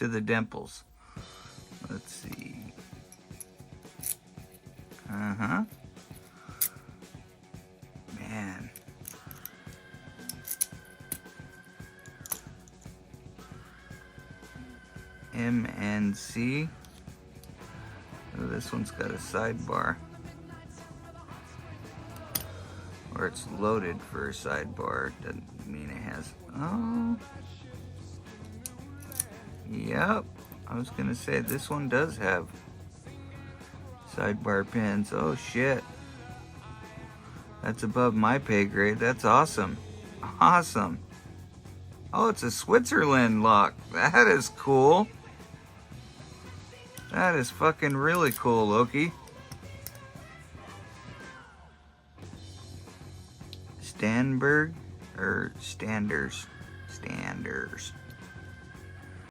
to the dimples. Let's see. Man. MNC. Oh, this one's got a sidebar. Or it's loaded for a sidebar. Doesn't mean it has. Oh. Yep. I was gonna say this one does have sidebar pins. Oh shit. That's above my pay grade. That's awesome. Awesome. Oh, it's a Switzerland lock. That is cool. That is fucking really cool, Loki. Stanberg or Standers? Standers.